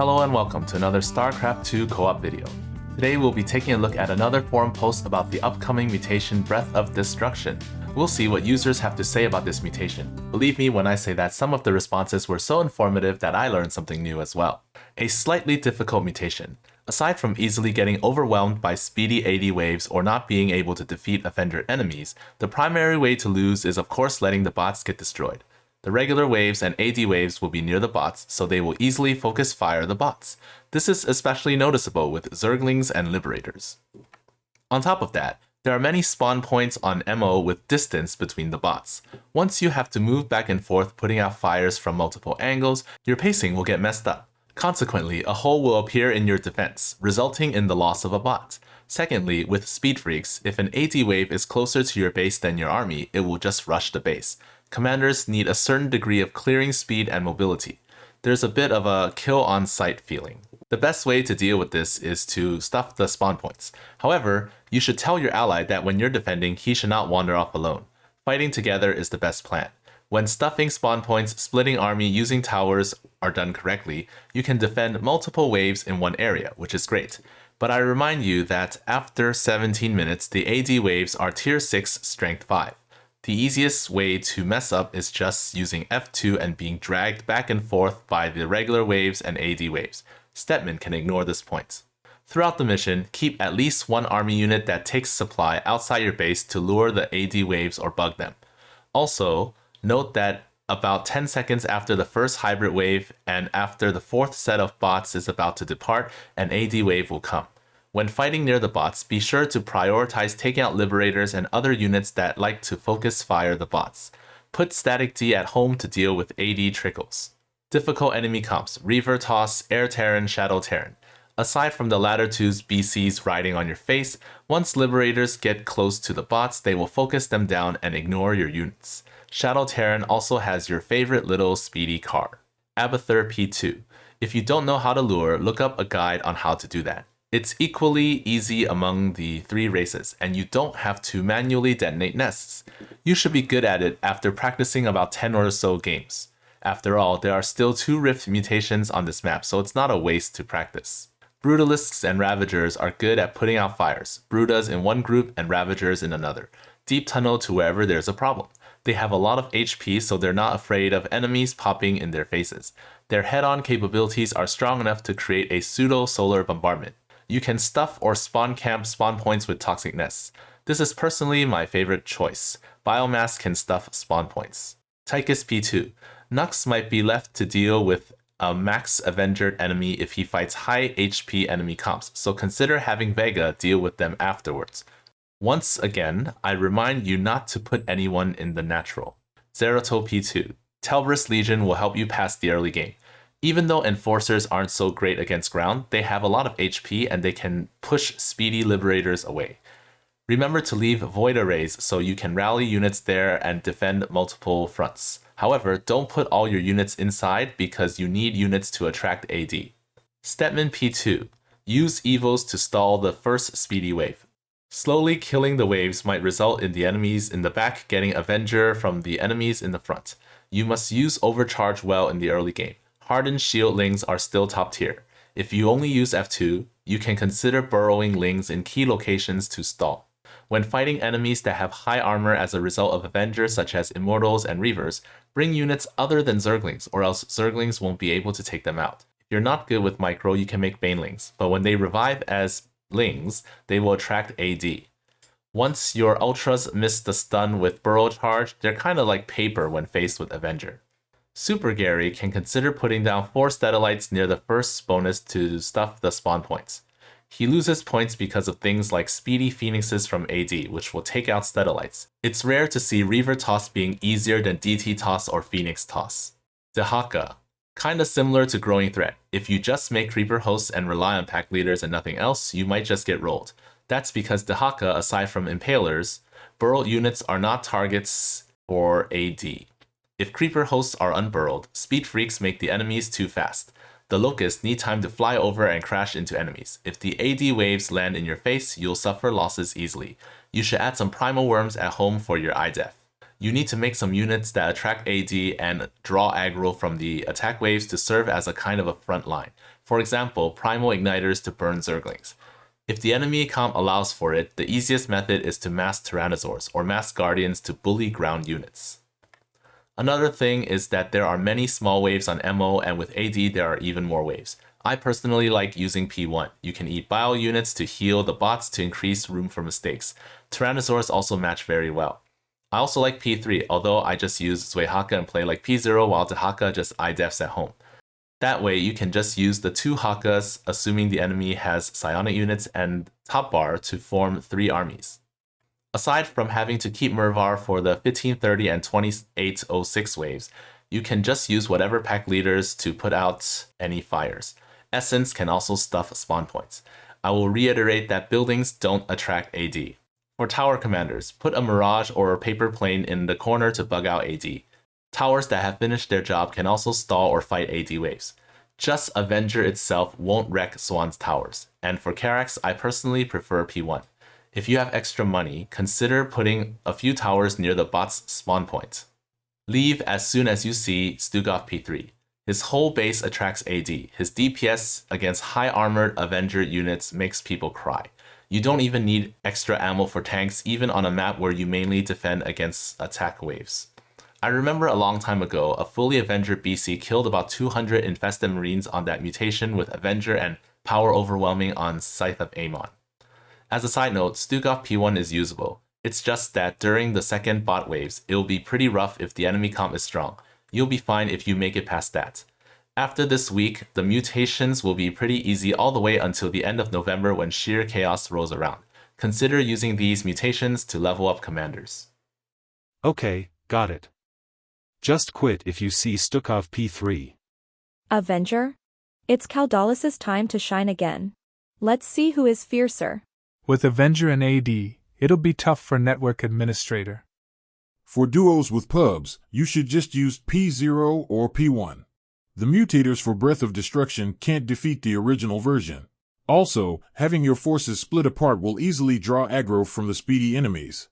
Hello and welcome to another StarCraft 2 co-op video. Today we'll be taking a look at another forum post about the upcoming mutation Breath of Destruction. We'll see what users have to say about this mutation. Believe me when I say that some of the responses were so informative that I learned something new as well. A slightly difficult mutation. Aside from easily getting overwhelmed by speedy AD waves or not being able to defeat Avenger enemies, the primary way to lose is of course letting the bots get destroyed. The regular waves and AD waves will be near the bots, so they will easily focus fire the bots. This is especially noticeable with Zerglings and Liberators. On top of that, there are many spawn points on MO with distance between the bots. Once you have to move back and forth putting out fires from multiple angles, your pacing will get messed up. Consequently, a hole will appear in your defense, resulting in the loss of a bot. Secondly, with Speed Freaks, if an AD wave is closer to your base than your army, it will just rush the base. Commanders need a certain degree of clearing speed and mobility. There's a bit of a kill on sight feeling. The best way to deal with this is to stuff the spawn points. However, you should tell your ally that when you're defending, he should not wander off alone. Fighting together is the best plan. When stuffing spawn points, splitting army using towers are done correctly, you can defend multiple waves in one area, which is great. But I remind you that after 17 minutes, the AD waves are tier 6 strength 5. The easiest way to mess up is just using F2 and being dragged back and forth by the regular waves and AD waves. Stepman can ignore this point. Throughout the mission, keep at least one army unit that takes supply outside your base to lure the AD waves or bug them. Also, note that about 10 seconds after the first hybrid wave and after the fourth set of bots is about to depart, an AD wave will come. When fighting near the bots, be sure to prioritize taking out Liberators and other units that like to focus fire the bots. Put Static D at home to deal with AD trickles. Difficult enemy comps: Reaver Toss, Air Terran, Shadow Terran. Aside from the latter two's BCs riding on your face, once Liberators get close to the bots, they will focus them down and ignore your units. Shadow Terran also has your favorite little speedy car. Abathur P2. If you don't know how to lure, look up a guide on how to do that. It's equally easy among the three races, and you don't have to manually detonate nests. You should be good at it after practicing about 10 or so games. After all, there are still 2 Rift mutations on this map, so it's not a waste to practice. Brutalisks and Ravagers are good at putting out fires, Brutas in one group and Ravagers in another. Deep tunnel to wherever there's a problem. They have a lot of HP, so they're not afraid of enemies popping in their faces. Their head-on capabilities are strong enough to create a pseudo-solar bombardment. You can stuff or spawn camp spawn points with toxic nests. This is personally my favorite choice. Biomass can stuff spawn points. Tychus P2. Nux might be left to deal with a max Avenger enemy if he fights high HP enemy comps, so consider having Vega deal with them afterwards. Once again, I remind you not to put anyone in the natural. Zerato P2. Telbrus Legion will help you pass the early game. Even though Enforcers aren't so great against ground, they have a lot of HP and they can push speedy Liberators away. Remember to leave Void Arrays so you can rally units there and defend multiple fronts. However, don't put all your units inside because you need units to attract AD. Stepman P2. Use Evos to stall the first speedy wave. Slowly killing the waves might result in the enemies in the back getting Avenger from the enemies in the front. You must use Overcharge well in the early game. Hardened shieldlings are still top tier. If you only use F2, you can consider burrowing lings in key locations to stall. When fighting enemies that have high armor as a result of Avengers such as Immortals and Reavers, bring units other than Zerglings, or else Zerglings won't be able to take them out. If you're not good with micro, you can make Banelings, but when they revive as lings, they will attract AD. Once your Ultras miss the stun with Burrow Charge, they're kinda like paper when faced with Avenger. Super Gary can consider putting down 4 Statelites near the first bonus to stuff the spawn points. He loses points because of things like Speedy Phoenixes from AD, which will take out Statelites. It's rare to see Reaver Toss being easier than DT Toss or Phoenix Toss. Dehaka. Kinda similar to Growing Threat. If you just make Creeper Hosts and rely on pack leaders and nothing else, you might just get rolled. That's because Dehaka, aside from Impalers, burrowed units are not targets for AD. If Creeper Hosts are unburrowed, Speed Freaks make the enemies too fast. The Locusts need time to fly over and crash into enemies. If the AD waves land in your face, you'll suffer losses easily. You should add some Primal Worms at home for your eye death. You need to make some units that attract AD and draw aggro from the attack waves to serve as a kind of a front line. For example, Primal Igniters to burn Zerglings. If the enemy comp allows for it, the easiest method is to mass Tyrannosaurs or mass Guardians to bully ground units. Another thing is that there are many small waves on MO, and with AD there are even more waves. I personally like using P1. You can eat bio units to heal the bots to increase room for mistakes. Tyrannosaurs also match very well. I also like P3, although I just use Zweihakke and play like P0 while Tehaka just IDEFs at home. That way you can just use the 2 Hakkas, assuming the enemy has psionic units and top bar, to form 3 armies. Aside from having to keep Mervar for the 1530 and 2806 waves, you can just use whatever pack leaders to put out any fires. Essence can also stuff spawn points. I will reiterate that buildings don't attract AD. For tower commanders, put a Mirage or a paper plane in the corner to bug out AD. Towers that have finished their job can also stall or fight AD waves. Just Avenger itself won't wreck Swan's towers, and for Carax, I personally prefer P1. If you have extra money, consider putting a few towers near the bot's spawn point. Leave as soon as you see Stukov P3. His whole base attracts AD. His DPS against high armored Avenger units makes people cry. You don't even need extra ammo for tanks, even on a map where you mainly defend against attack waves. I remember a long time ago, a fully Avenger BC killed about 200 infested marines on that mutation with Avenger and power overwhelming on Scythe of Amon. As a side note, Stukov P1 is usable. It's just that during the second bot waves, it'll be pretty rough if the enemy comp is strong. You'll be fine if you make it past that. After this week, the mutations will be pretty easy all the way until the end of November when sheer chaos rolls around. Consider using these mutations to level up commanders. Okay, got it. Just quit if you see Stukov P3. Avenger? It's Caldalis' time to shine again. Let's see who is fiercer. With Avenger and AD, it'll be tough for Network Administrator. For duos with pubs, you should just use P0 or P1. The mutators for Breath of Destruction can't defeat the original version. Also, having your forces split apart will easily draw aggro from the speedy enemies.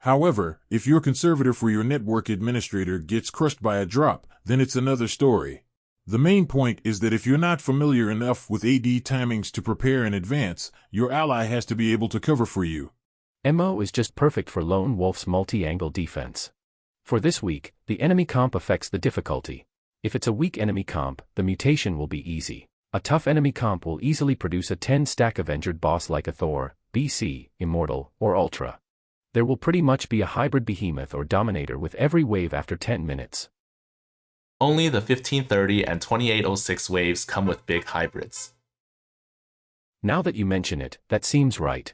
However, if your conservator for your network administrator gets crushed by a drop, then it's another story. The main point is that if you're not familiar enough with AD timings to prepare in advance, your ally has to be able to cover for you. MO is just perfect for Lone Wolf's multi-angle defense. For this week, the enemy comp affects the difficulty. If it's a weak enemy comp, the mutation will be easy. A tough enemy comp will easily produce a 10-stack Avengered boss like a Thor, BC, Immortal, or Ultra. There will pretty much be a hybrid behemoth or dominator with every wave after 10 minutes. Only the 1530 and 2806 waves come with big hybrids. Now that you mention it, that seems right.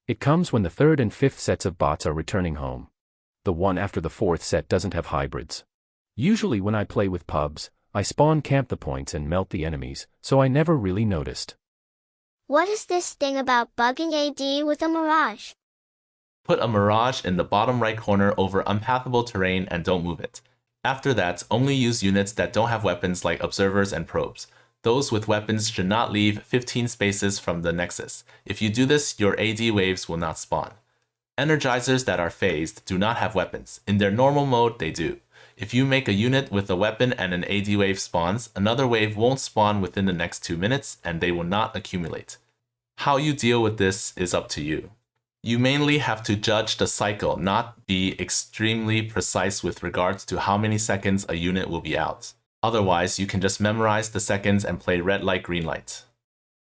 It comes when the 3rd and 5th sets of bots are returning home. The one after the 4th set doesn't have hybrids. Usually when I play with pubs, I spawn camp the points and melt the enemies, so I never really noticed. What is this thing about bugging AD with a Mirage? Put a Mirage in the bottom right corner over unpathable terrain and don't move it. After that, only use units that don't have weapons like Observers and Probes. Those with weapons should not leave 15 spaces from the Nexus. If you do this, your AD waves will not spawn. Energizers that are phased do not have weapons. In their normal mode, they do. If you make a unit with a weapon and an AD wave spawns, another wave won't spawn within the next 2 minutes, and they will not accumulate. How you deal with this is up to you. You mainly have to judge the cycle, not be extremely precise with regards to how many seconds a unit will be out. Otherwise, you can just memorize the seconds and play red light, green light.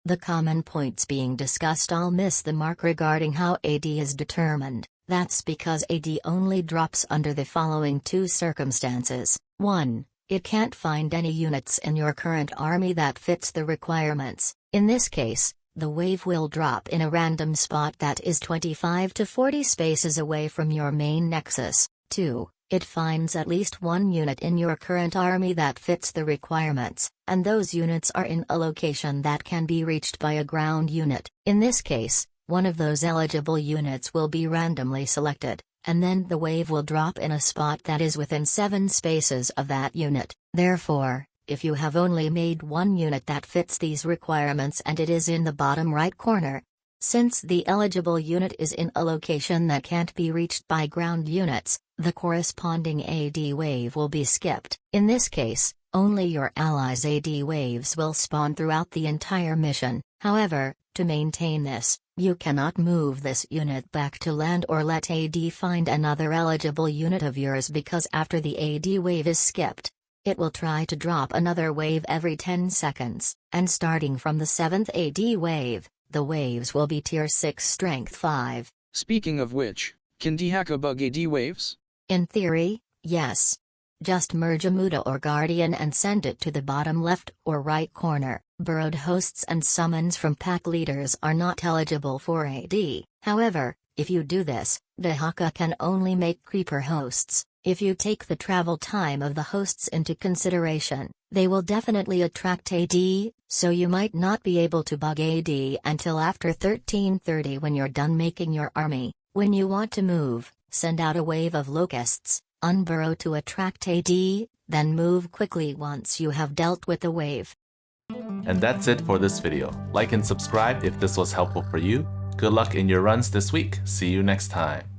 The common points being discussed all miss the mark regarding how AD is determined. That's because AD only drops under the following 2 circumstances. 1. It can't find any units in your current army that fits the requirements. In this case, the wave will drop in a random spot that is 25 to 40 spaces away from your main nexus. 2. It finds at least 1 unit in your current army that fits the requirements, and those units are in a location that can be reached by a ground unit. In this case, one of those eligible units will be randomly selected, and then the wave will drop in a spot that is within 7 spaces of that unit. Therefore, if you have only made 1 unit that fits these requirements and it is in the bottom right corner, since the eligible unit is in a location that can't be reached by ground units, the corresponding AD wave will be skipped. In this case, only your allies' AD waves will spawn throughout the entire mission. However, to maintain this, you cannot move this unit back to land or let AD find another eligible unit of yours, because after the AD wave is skipped, it will try to drop another wave every 10 seconds, and starting from the 7th AD wave, the waves will be tier 6 strength 5. Speaking of which, can Dehaka bug AD waves? In theory, yes. Just merge a Muta or Guardian and send it to the bottom left or right corner. Burrowed hosts and summons from pack leaders are not eligible for AD. However, if you do this, Dehaka can only make creeper hosts. If you take the travel time of the hosts into consideration, they will definitely attract AD, so you might not be able to bug AD until after 1330 when you're done making your army. When you want to move, send out a wave of locusts, unburrow to attract AD, then move quickly once you have dealt with the wave. And that's it for this video. Like and subscribe if this was helpful for you. Good luck in your runs this week. See you next time.